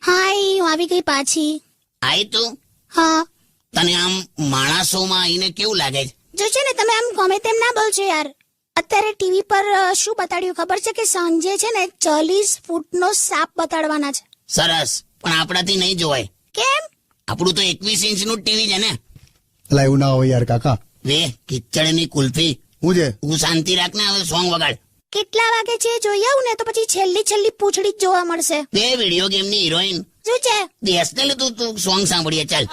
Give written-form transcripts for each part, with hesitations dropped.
હાય, હું આવી ગઈ પાછી. આઈ તું? હા, તને આમ માણસોમાં આવીને કેવું લાગે છે? જો છે ને તમે આમ ગમે તેમ ના બોલજો યાર. અત્યારે ટીવી પર શું બતાડ્યું ખબર છે કે સાંજે છે ને 40 ફૂટનો સાપ બતાડવાના છે. સરસ, પણ આપણાથી નહીં જોવાય. કેમ? આપણું તો 21 ઇંચનું ટીવી છે ને. એટલે એવું ના હોય યાર કાકા. વે કિચડની કુલ્ફી, હું છે તું શાંતિ રાખ ને, હવે સોંગ વગાડ. કેટલા વાગે છે જોઈ આવું ને તો પછી છેલ્લી પૂંછડી જ જોવા મળશે. બે વિડીયો ગેમની હિરોઈન શું છે? દેશને લે, તું સોંગ સાંભળીએ ચાલ.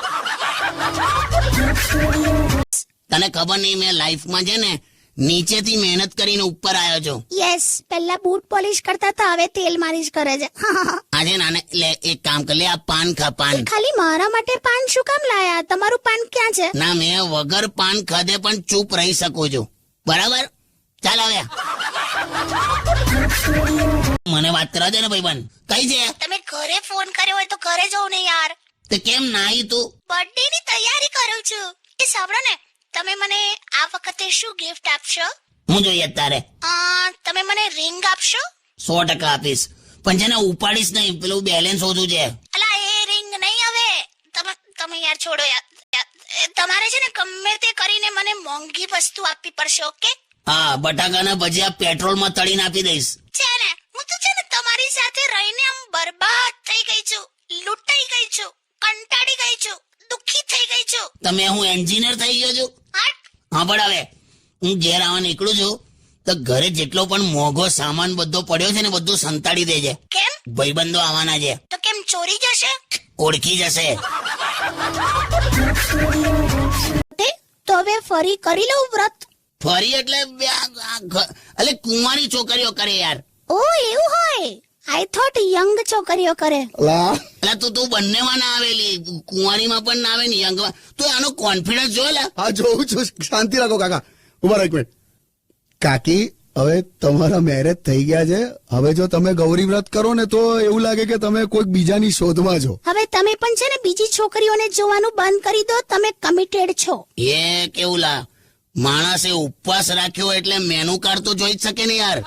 તને ખબર નહીં, મેં લાઈફમાં છે ને નીચેથી મહેનત કરીને ઉપર આવ્યો છું. યસ, પહેલા બૂટ પોલિશ કરતા હતા, હવે તેલ માલિશ કરે છે. આજે નાને લે, એક કામ કર લે, આ પાન ખા. પાન ખાલી મારા માટે પાન શું કામ લાયા? તમારું પાન ક્યાં છે? ના, મેં વગર પાન ખાધે પણ ચૂપ રહી શકું છું, બરાબર? ચાલ હવે મને વાત કરવા દે ને ભાઈબંધ. કઈ છે? તમે ઘરે ફોન કર્યો હોય તો ઘરે જાઓ ને યાર. તે કેમ નાહી તું? બર્થડે ની તૈયારી કરું છું. એ સાંભળો ને, તમે મને આ વખતે શું ગિફ્ટ આપશો? હું જોઈએ તારે તમે મને રિંગ આપશો? 100% આપીશ, પણ છે ને ઉપાડીશ નહીં, પેલું બેલેન્સ ઓછું છે. અલા, એ રિંગ નહીં હવે. તમે યાર છોડો યાર. તમારે છે ને ગમે તે કરીને મને મોંઘી વસ્તુ આપવી પડશે, ઓકે? હા, બટાકાના ભજીયા પેટ્રોલમાં તળીને આપી દઈશ. છે ને, હું તો છે ને તમારી સાથે રહીને આમ બરબાદ થઈ ગઈ છું, લૂંટાઈ ગઈ છું, કંટાળી ગઈ છું, દુખી થઈ ગઈ છું. તમે હું એન્જિનિયર થઈ ગયો છું. હટ. હા, પણ હવે હું ઘેર આવવા નીકળું છું તો ઘરે જેટલો પણ મોંઘો સામાન બધો પડ્યો છે ને બધું સંતાડી દેજે. કેમ? ભાઈબંધો આવવાના છે. તો કેમ ચોરી જશે? ઓળખી જશે. તો હવે ફરી કરી લઉં વ્રત. ફરી એટલે એટલે કુંવારી છોકરીઓ કરે યાર. ઓ, એવું હોય? આઈ થોટ યંગ છોકરીઓ કરે. લા એટલે તું બંનેમાં ના આવેલી, કુંવારીમાં પણ ના આવે ને યંગમાં. તું આનો કોન્ફિડન્સ જો લે. હા જોઉં છું, શાંતિ રાખો કાકા. ઉભા રહો એક મિનિટ. કાકી, હવે તમારા મેરેજ થઈ ગયા છે. હવે જો તમે ગૌરી વ્રત કરો ને તો એવું લાગે કે તમે કોઈક બીજાની શોધમાં છો. હવે તમે પણ છે ને બીજી છોકરીઓને જોવાનું બંધ કરી દો. તમે કમિટેડ છો. એ કેવું લા, માણસે ઉપવાસ રાખ્યો એટલે મેનુ કાર્ડ તો જોઈ જ શકે ને યાર.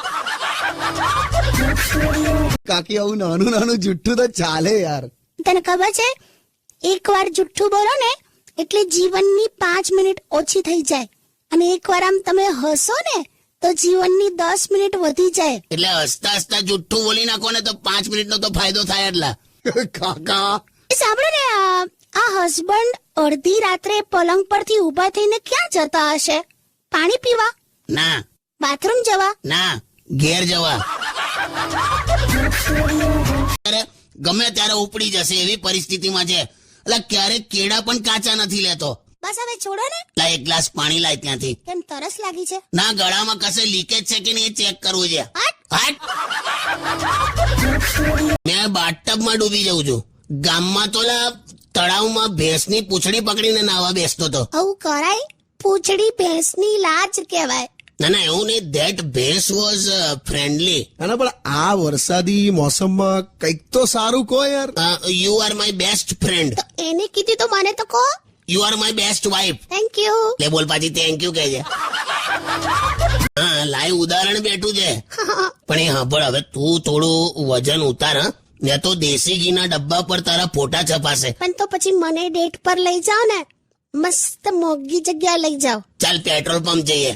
કાકી, આવું નાનું જુઠ્ઠું તો ચાલે યાર. તને ખબર છે, એકવાર જુઠ્ઠું બોલો ને એટલે જીવનની 5 મિનિટ ઓછી થઈ જાય, અને એકવાર આમ તમે હસો ને તો જીવનની 10 મિનિટ વધી જાય. એટલે હસતા હસતા જુઠ્ઠું બોલી નાખો ને તો 5 મિનિટનો તો ફાયદો થાય. એટલા કાકા, એ સાંભળો ને, આ હસબન્ડ અડધી રાત્રે પલંગ પરથી ઊભા થઈને ક્યાં જતા હશે? પાણી પીવા? ના બાથરૂમ જવા? ના, ઘેર જવા. ગમે ત્યારે ઉપડી જશે એવી પરિસ્થિતિમાં છે. એટલે ક્યારેક કેળા પણ કાચા નથી લેતો. બસ હવે છોડો ને. લા, એક ગ્લાસ પાણી લાય ત્યાંથી. કેમ, તરસ લાગી છે? ના, ગળામાં કશે લીકેજ છે કે નહીં એ ચેક કરવું છે. હટ. મેં બાથટબમાં ડૂબી જઉં છું. ગામમાં તો તળાવમાં ભેંસની પૂંછડી પકડીને નાવા બેસતો હતો. આવું કરાય? પૂંછડી ભેંસની લાજ કહેવાય. ના, એવું નહીં. ધેટ ભેંસ વોઝ ફ્રેન્ડલી. ના પણ આ વરસાદી મોસમમાં કંઈક તો સારું કહો યાર. You are my best friend. તો એને કીધી તો મને તો કહો. You are my best wife. Thank you. લે બોલ પાછી થેન્ક યુ કહે છે. હા, લાઈવ ઉદાહરણ બેઠું છે. પણ એ સાંભળ, હવે તું થોડું વજન ઉતાર. હા, ને તો દેશી ઘીના ડબ્બા પર તારા ફોટા છપાશે. પણ તો પછી મને ડેટ પર લઈ જાઓ ને, મસ્ત મોંઘી જગ્યા લઈ જાઓ. ચાલ પેટ્રોલ પંપ જઈએ.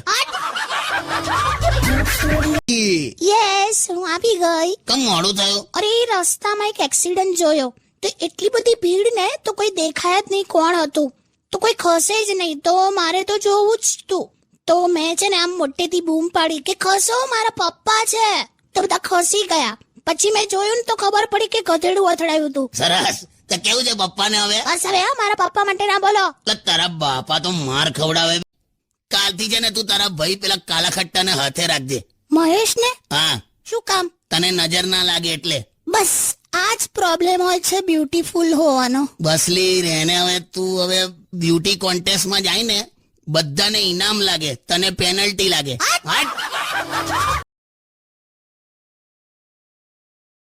યસ, હું આવી ગઈ. કેમ મોડું થયું? અરે, રસ્તામાં એક એક્સિડન્ટ જોયો તો એટલી બધી ભીડ ને તો કોઈ દેખાય જ નહીં કોણ હતું, તો કોઈ ખસે જ નહીં, તો મારે તો જોવું જ તું. તો મેં છે ને આમ મોટેથી બૂમ પાડી કે ખસો, મારા પપ્પા છે. તો બધા ખસી ગયા. પછી મેં જોયું ને તો ખબર પડી કે ગધેડું અથડાયું હતું. સરસ. તો કેવું છે પપ્પાને હવે? બસ હવે મારા પપ્પા માટે ના બોલો. એટલે તારા બાપા તો માર ખવડાવે. કાલથી છે ને તું તારા ભાઈ પેલા કાલા ખટ્ટાને હાથે રાખજે. મહેશ ને? હા. શું કામ? તને નજર ના લાગે એટલે. બસ આ જ પ્રોબ્લેમ હોય છે બ્યુટીફુલ હોવાનો. બસલી રહેને. હવે તું હવે બ્યુટી કોન્ટેસ્ટમાં જાય ને, બધાને ઇનામ લાગે, તને પેનલ્ટી લાગે. હટ.